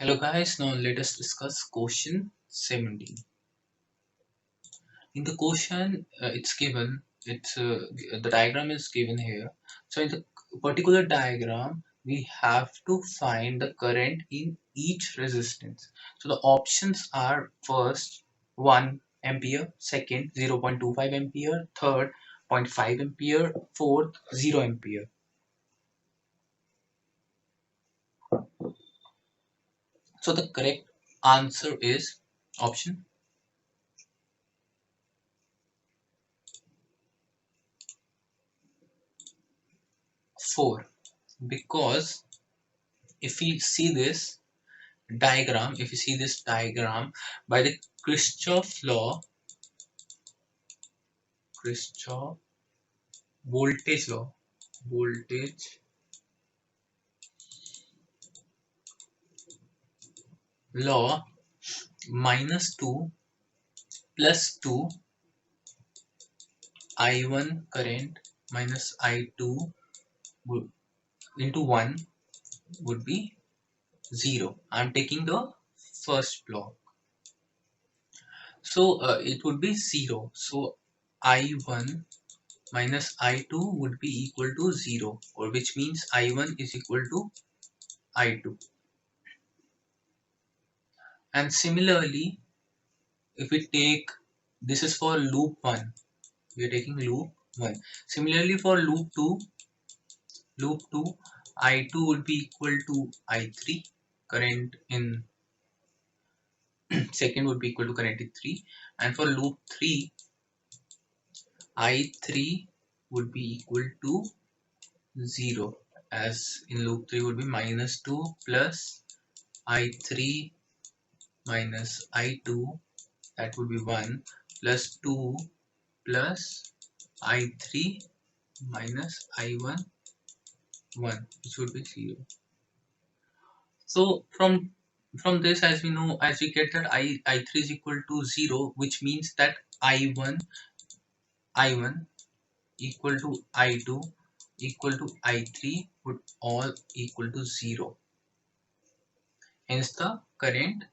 Hello guys, now let us discuss question 17. In the question, it's given, the diagram is given here. So in the particular diagram, we have to find the current in each resistance. So the options are first 1 ampere, second 0.25 ampere, third 0.5 ampere, fourth 0 ampere. So the correct answer is option 4, because if we see this diagram, by the Kirchhoff voltage law, -2 plus 2 I1 current minus I2 into 1 would be 0. I'm taking the first block. So it would be 0. So I1 minus I2 would be equal to 0, or which means I1 is equal to I2. And similarly, if we take, this is for loop 1, we are taking loop 1. Similarly for loop 2, I2 would be equal to I3, current in second would be equal to current in 3, and for loop 3, I3 would be equal to 0, as in loop 3 would be -2 plus I3 minus I2, that would be 1, plus 2 plus I3 minus I1, 1, which would be 0. So from this, as we know, as we get that I3 is equal to 0, which means that I1 equal to I2 equal to I3 would all equal to 0. Hence the current